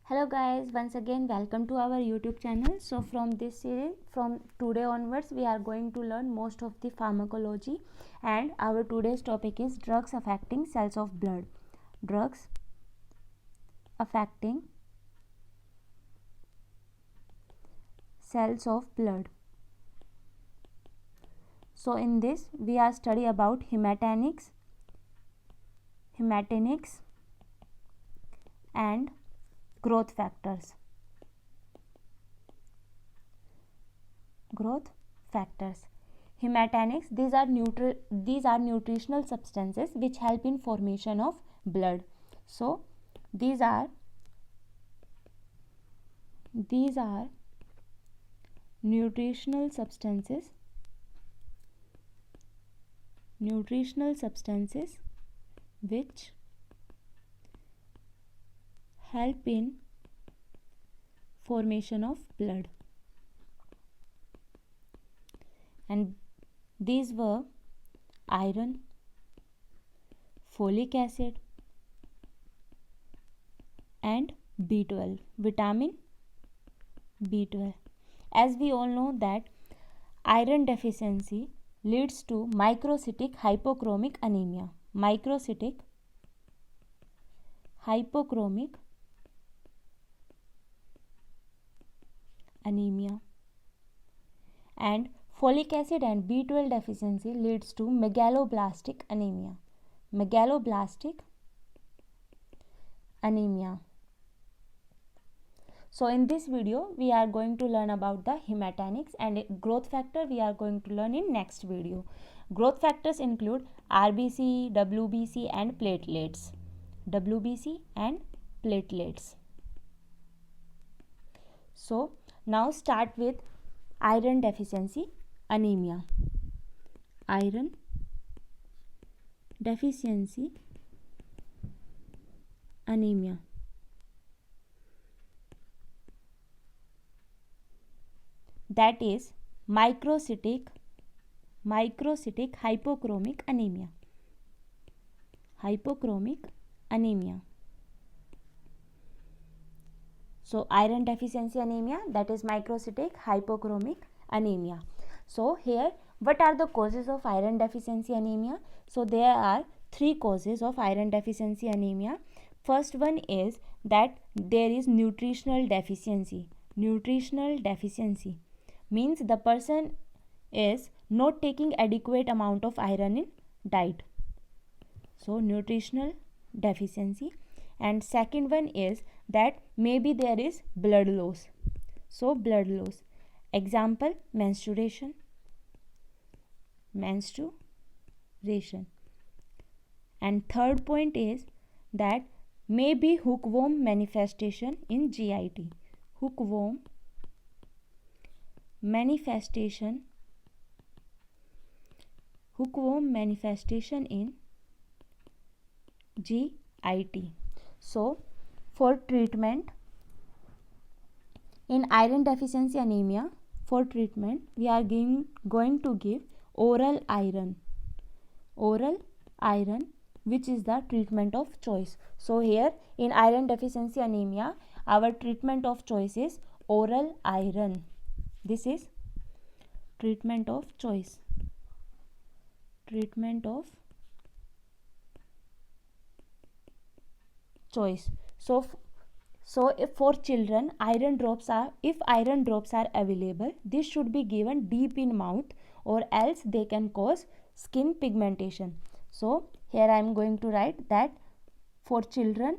Hello guys, once again welcome to our YouTube channel. So from this series, from today onwards, we are going to learn most of the pharmacology, and our today's topic is drugs affecting cells of blood. Drugs affecting cells of blood. So in this we are study about hematinics and growth factors. Hematinics, these are nutritional substances which help in formation of blood. So these are nutritional substances which help in formation of blood, and these were iron, folic acid and B12, vitamin B12. As we all know that iron deficiency leads to microcytic hypochromic anemia. And folic acid and B12 deficiency leads to megaloblastic anemia. So in this video we are going to learn about the hematinics, and growth factor we are going to learn in next video. Growth factors include RBC, WBC and platelets. So now start with iron deficiency anemia. Iron deficiency anemia. That is microcytic hypochromic anemia. So iron deficiency anemia, that is microcytic hypochromic anemia. So here, what are the causes of iron deficiency anemia? So there are three causes of iron deficiency anemia. First one is that there is nutritional deficiency means the person is not taking adequate amount of iron in diet. So nutritional deficiency. And second one is that maybe there is blood loss. So blood loss, example menstruation. And third point is that maybe hookworm manifestation in GIT. Hookworm manifestation in GIT. So for treatment in iron deficiency anemia, for treatment we are going to give oral iron, which is the treatment of choice. So here in iron deficiency anemia, our treatment of choice is oral iron. This is treatment of choice. So if for children if iron drops are available, this should be given deep in mouth, or else they can cause skin pigmentation. So here I am going to write that for children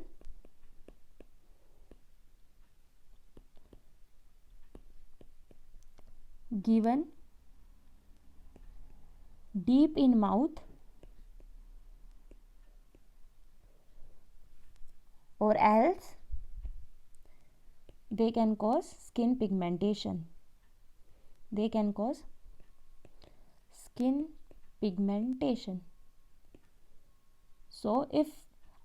given deep in mouth, or else they can cause skin pigmentation. So if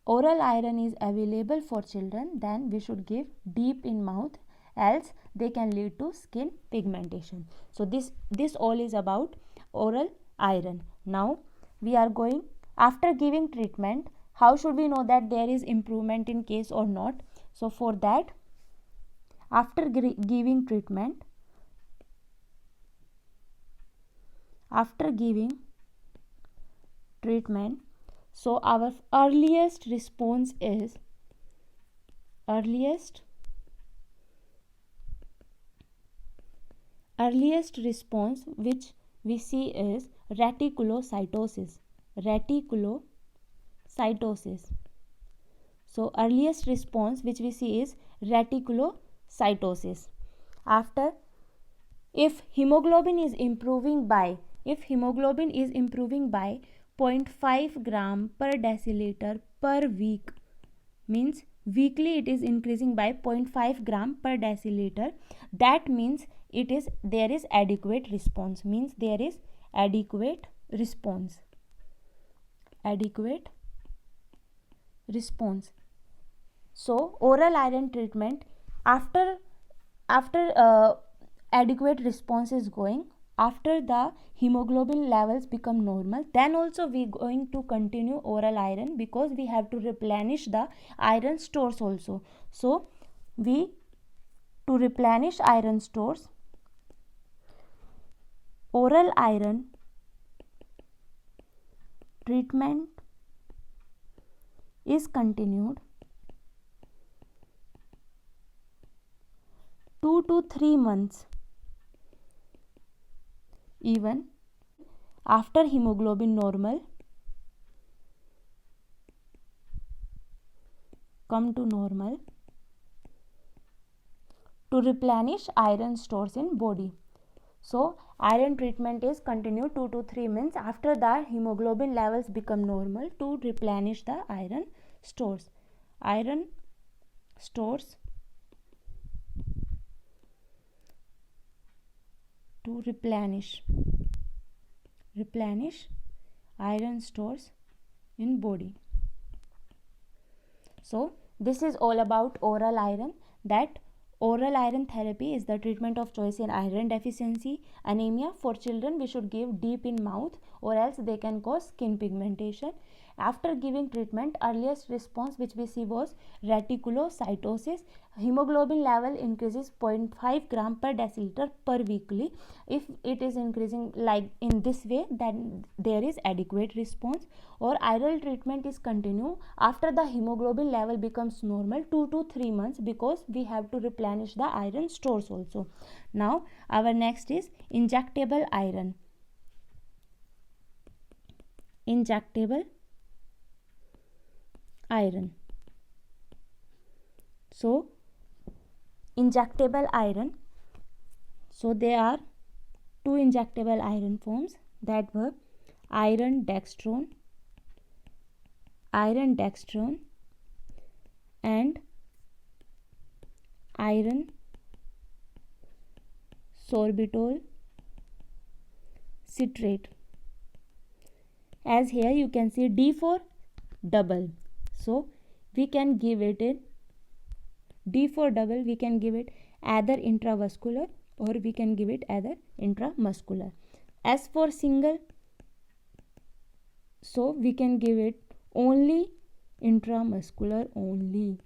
oral iron is available for children, then we should give deep in mouth, else they can lead to skin pigmentation. So this all is about oral iron. Now we are going, after giving treatment, how should we know that there is improvement in case or not? So for that after giving treatment, so our earliest response which we see is reticulocytosis. So earliest response which we see is reticulocytosis. After, if hemoglobin is improving by 0.5 gram per deciliter per week, means weekly it is increasing by 0.5 gram per deciliter, that means there is adequate response. So oral iron treatment, after adequate response is going, after the hemoglobin levels become normal, then also we going to continue oral iron, because we have to replenish the iron stores also. So to replenish iron stores, oral iron treatment is continued 2 to 3 months even after hemoglobin come to normal, to replenish iron stores in body. So iron treatment is continued 2 to 3 months after the hemoglobin levels become normal, to replenish the iron stores. To replenish iron stores in body. So this is all about oral iron, that oral iron therapy is the treatment of choice in iron deficiency anemia. For children, we should give deep in mouth, or else they can cause skin pigmentation. After giving treatment, earliest response which we see was reticulocytosis. Hemoglobin level increases 0.5 gram per deciliter per weekly. If it is increasing like in this way, then there is adequate response. Or iron treatment is continued after the hemoglobin level becomes normal 2 to 3 months, because we have to replenish the iron stores also. Now our next is injectable iron. So injectable iron, so there are two injectable iron forms, that were iron dextrone and iron sorbitol citrate. As here you can see D for double, so we can give it in D for double, we can give it either intravascular or we can give it either intramuscular. As for single, so we can give it only intramuscular only.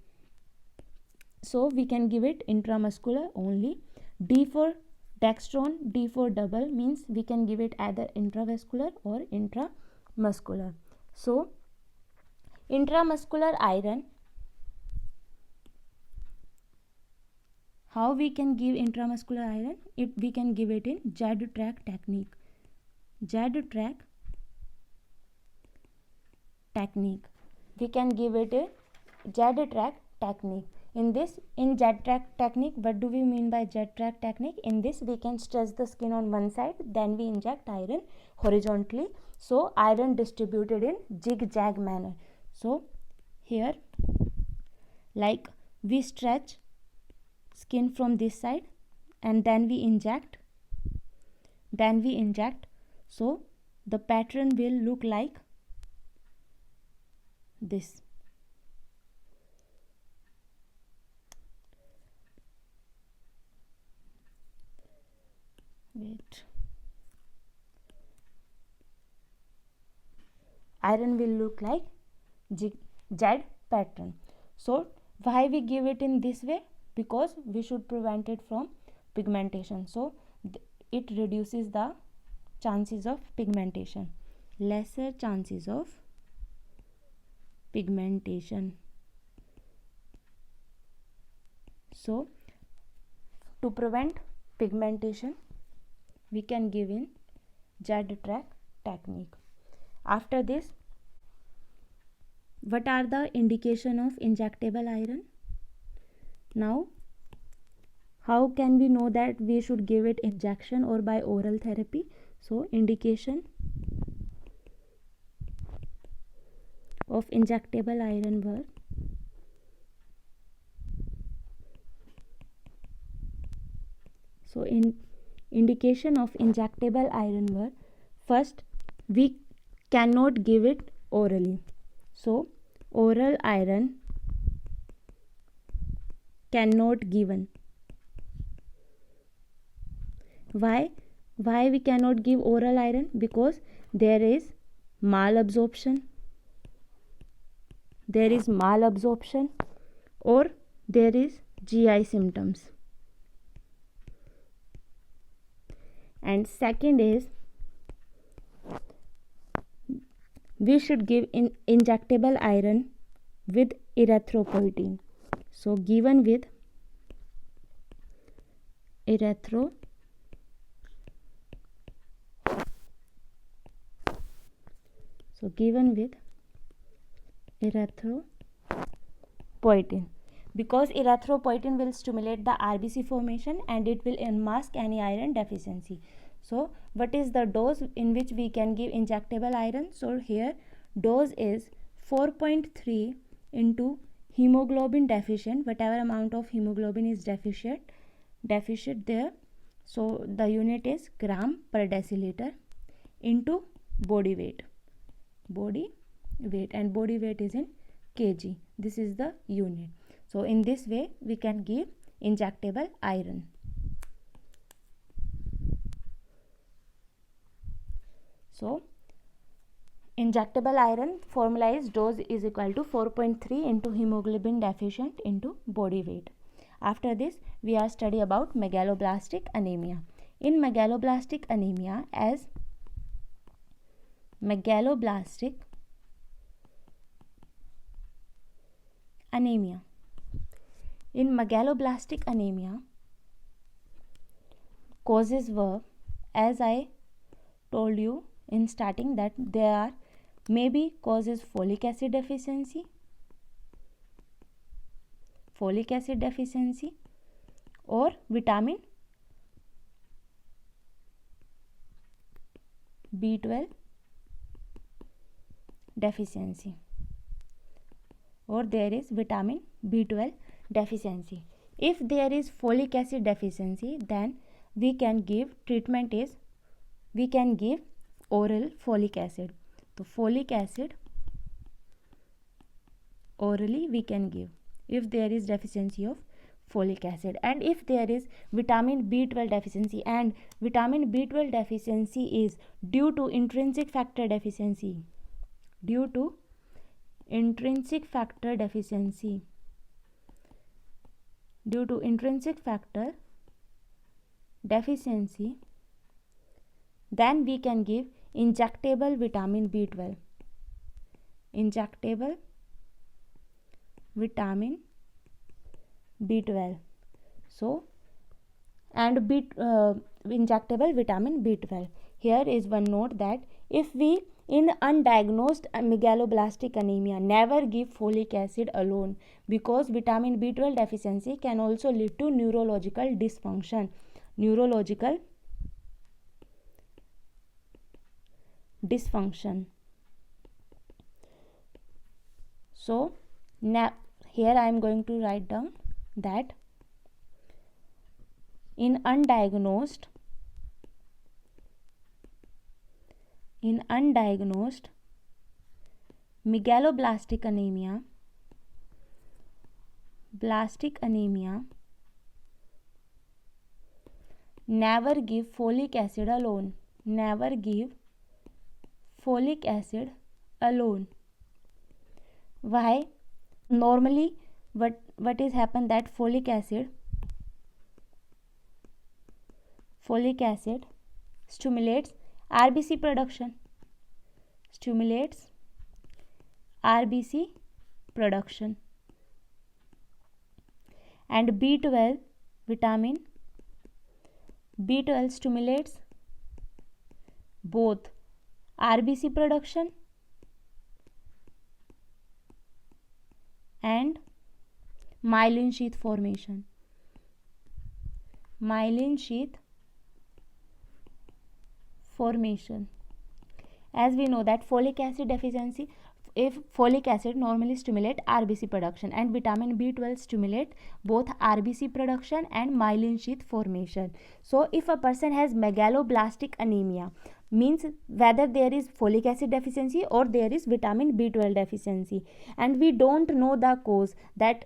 So we can give it intramuscular only. D for dextrone, D for double, means we can give it either intravascular or intramuscular. So intramuscular iron, how we can give intramuscular iron? If we can give it in Z-track technique. We can give it a Z-track technique. In Z-track technique, what do we mean by Z-track technique? In this, we can stretch the skin on one side, then we inject iron horizontally. So iron distributed in zigzag manner. So here, like we stretch skin from this side and then we inject. So the pattern will look like this. Iron will look like Z pattern. So why we give it in this way? because we should prevent it from pigmentation. So it reduces the chances of pigmentation, lesser chances of pigmentation. So to prevent pigmentation, we can give in Z-track technique. After this, what are the indication of injectable iron? Now, how can we know that we should give it injection or by oral therapy? So indication of injectable iron were indication of injectable iron were, first, we cannot give it orally. So oral iron cannot given. Why we cannot give oral iron? Because there is malabsorption, or there is GI symptoms. And second is, we should give injectable iron with erythropoietin. So given with erythropoietin, because erythropoietin will stimulate the RBC formation and it will unmask any iron deficiency. So what is the dose in which we can give injectable iron? So here dose is 4.3 into hemoglobin deficient, whatever amount of hemoglobin is deficient there. So the unit is gram per deciliter into body weight, and body weight is in kg. This is the unit. So in this way we can give injectable iron. So injectable iron formula is dose is equal to 4.3 into hemoglobin deficient into body weight. After this, we are study about megaloblastic anemia. In megaloblastic anemia, as megaloblastic anemia. In megaloblastic anemia, causes were, as I told you in starting, that there are maybe causes folic acid deficiency, or vitamin B12 deficiency, or there is vitamin B12 deficiency. If there is folic acid deficiency, then we can give treatment is, we can give oral folic acid. So folic acid orally we can give if there is deficiency of folic acid. And if there is vitamin B12 deficiency, and vitamin B12 deficiency is due to intrinsic factor deficiency, then we can give injectable vitamin B12. So and injectable vitamin B12. Here is one note that if we in undiagnosed megaloblastic anemia never give folic acid alone, because vitamin B12 deficiency can also lead to neurological dysfunction. So now here I am going to write down that in undiagnosed megaloblastic anemia, never give folic acid alone. Why? Normally what is happened that folic acid stimulates RBC production, and B12 vitamin B12 stimulates both RBC production and myelin sheath formation. As we know that folic acid deficiency, if folic acid normally stimulate RBC production and vitamin B12 stimulate both RBC production and myelin sheath formation. So if a person has megaloblastic anemia, means whether there is folic acid deficiency or there is vitamin B12 deficiency, and we don't know the cause, that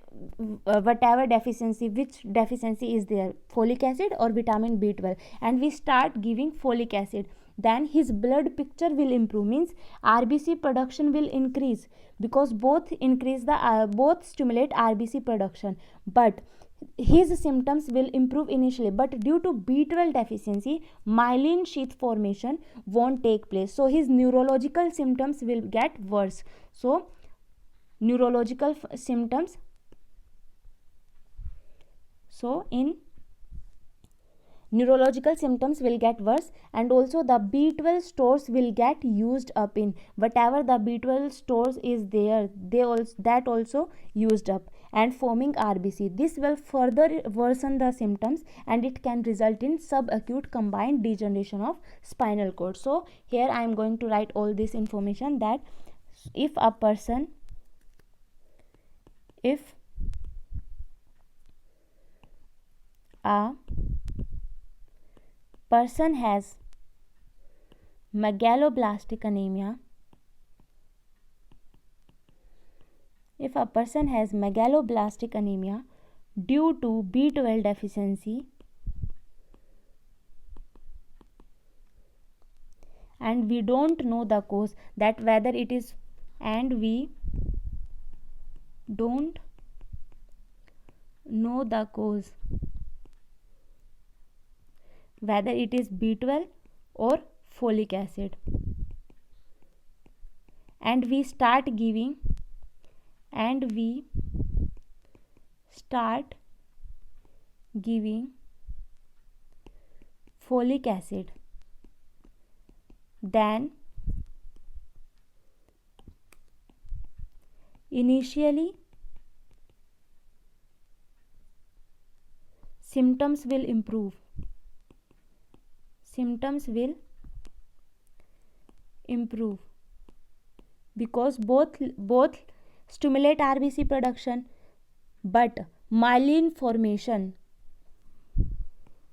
whatever deficiency, which deficiency is there, folic acid or vitamin B12, and we start giving folic acid, then his blood picture will improve, means RBC production will increase, because both stimulate RBC production, but his symptoms will improve initially, but due to B12 deficiency, myelin sheath formation won't take place, so his neurological symptoms will get worse. So neurological symptoms, neurological symptoms will get worse, and also the B12 stores will get used up, in whatever the B12 stores is there, that also used up and forming RBC. This will further worsen the symptoms, and it can result in subacute combined degeneration of spinal cord. So here I am going to write all this information, that if a person has megaloblastic anemia, due to B12 deficiency, and we don't know the cause, that whether it is, and we don't know the cause, whether it is B12 or folic acid, and we start giving folic acid, then initially symptoms will improve, because both stimulate RBC production, but myelin formation,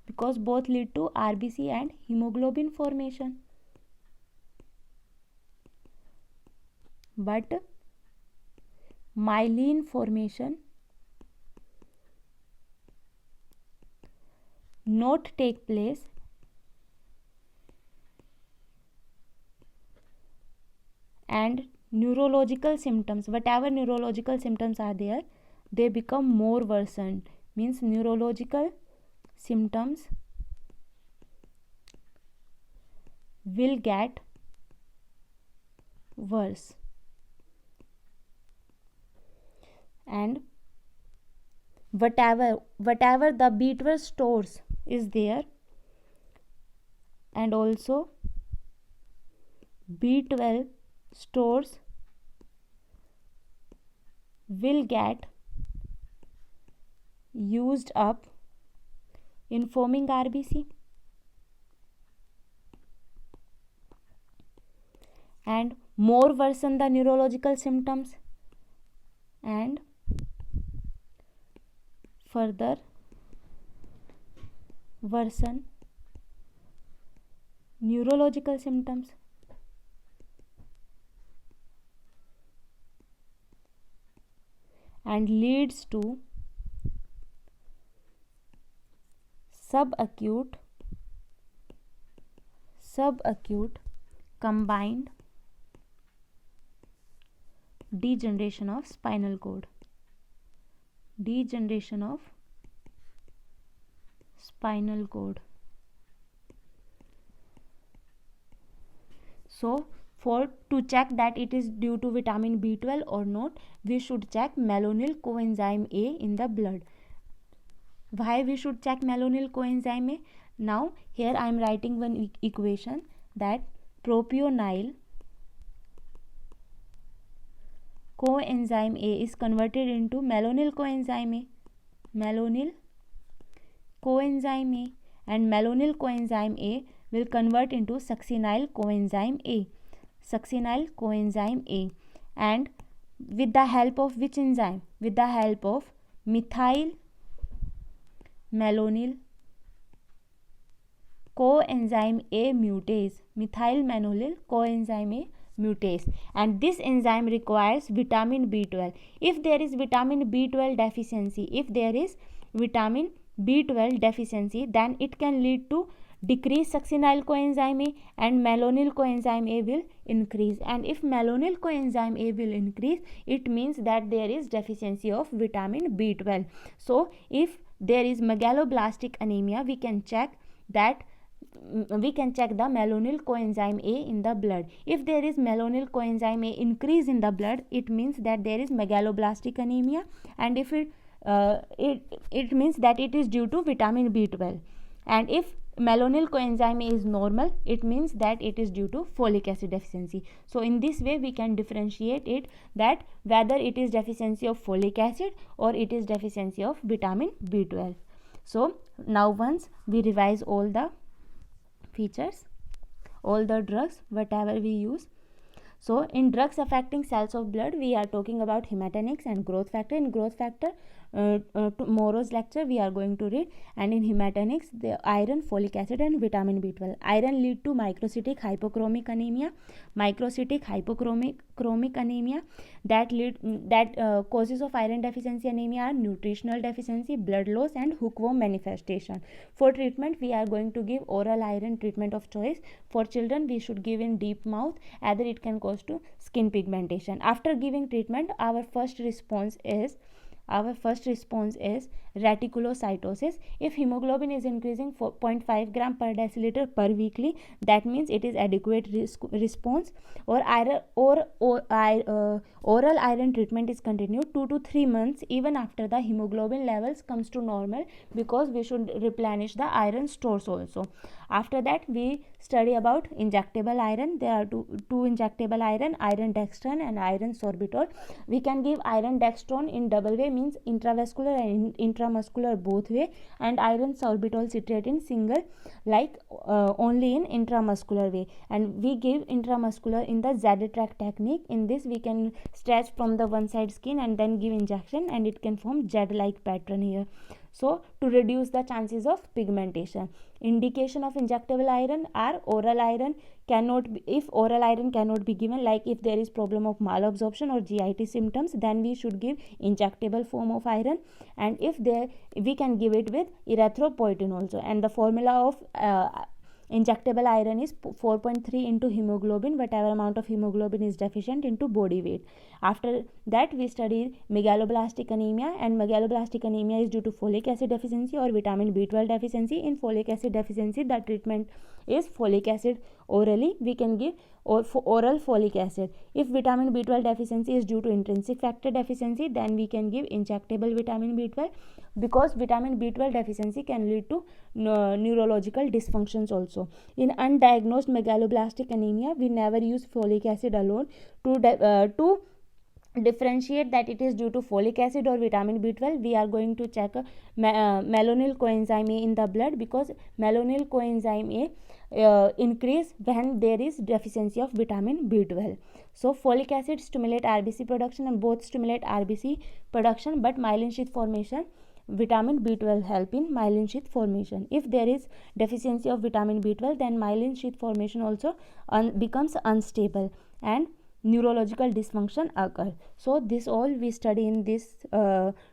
because both lead to RBC and hemoglobin formation, but myelin formation not take place, and neurological symptoms, whatever neurological symptoms are there, they become more worsened, means neurological symptoms will get worse, and whatever the B12 stores is there, and also B12 stores will get used up in forming RBC, and more worsen the neurological symptoms, and further worsen neurological symptoms, and leads to subacute combined degeneration of spinal cord. degeneration of spinal cord. So to check that it is due to vitamin B12 or not, we should check malonyl coenzyme A in the blood. Why we should check malonyl coenzyme A? Now here I am writing one equation that propionyl coenzyme A is converted into malonyl coenzyme A. Malonyl coenzyme A, and malonyl coenzyme A will convert into succinyl coenzyme A. Succinyl coenzyme A, and with the help of which enzyme? With the help of methyl malonyl coenzyme A mutase. Methyl malonyl coenzyme A mutase, and this enzyme requires vitamin B12. If there is vitamin B12 deficiency, then it can lead to decrease succinyl coenzyme A, and malonyl coenzyme A will increase. And if malonyl coenzyme A will increase, it means that there is deficiency of vitamin B12. So if there is megaloblastic anemia, we can check the malonyl coenzyme A in the blood. If there is malonyl coenzyme A increase in the blood, it means that there is megaloblastic anemia, and if it means that it is due to vitamin B12. And if malonyl coenzyme A is normal, it means that it is due to folic acid deficiency. So in this way we can differentiate it, that whether it is deficiency of folic acid or it is deficiency of vitamin B12. So now once we revise all the features, all the drugs whatever we use. So in drugs affecting cells of blood, we are talking about Haematinics and growth factor. In growth factor, tomorrow's lecture we are going to read, and in Haematinics, the iron, folic acid and vitamin B12. Iron lead to microcytic hypochromic anemia. Microcytic hypochromic anemia, that causes of iron deficiency anemia are nutritional deficiency, blood loss and hookworm manifestation. For treatment, we are going to give oral iron treatment of choice. For children, we should give in deep mouth, either it can cause to skin pigmentation. After giving treatment, our first response is reticulocytosis. If hemoglobin is increasing 0.5 gram per deciliter per weekly, that means it is adequate response. Or oral iron treatment is continued 2 to 3 months even after the hemoglobin levels comes to normal, because we should replenish the iron stores also. After that, we study about injectable iron. There are two injectable iron dextran and iron sorbitol. We can give iron dextran in double way, means intravascular and intramuscular both way, and iron sorbitol citrate in single, like only in intramuscular way. And we give intramuscular in the Z-track technique. In this, we can stretch from the one side skin and then give injection, and it can form Z-like pattern here. So to reduce the chances of pigmentation. Indication of injectable iron are oral iron cannot be, if oral iron cannot be given, like if there is problem of malabsorption or GIT symptoms, then we should give injectable form of iron. And if we can give it with erythropoietin also. And the formula of injectable iron is 4.3 into hemoglobin, whatever amount of hemoglobin is deficient, into body weight. After that, we study megaloblastic anemia, and megaloblastic anemia is due to folic acid deficiency or vitamin B12 deficiency. In folic acid deficiency, the treatment is folic acid orally. We can give oral folic acid. If vitamin B12 deficiency is due to intrinsic factor deficiency, then we can give injectable vitamin B12, because vitamin B12 deficiency can lead to neurological dysfunctions also. In undiagnosed megaloblastic anemia, we never use folic acid alone to differentiate that it is due to folic acid or vitamin B12. We are going to check malonyl coenzyme A in the blood, because malonyl coenzyme A increase when there is deficiency of vitamin B12. So folic acid stimulate RBC production, and both stimulate RBC production, but myelin sheath formation, vitamin B12 help in myelin sheath formation. If there is deficiency of vitamin B12, then myelin sheath formation also becomes unstable and neurological dysfunction occur. So this all we study in this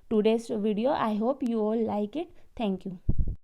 today's video. I hope you all like it. Thank you.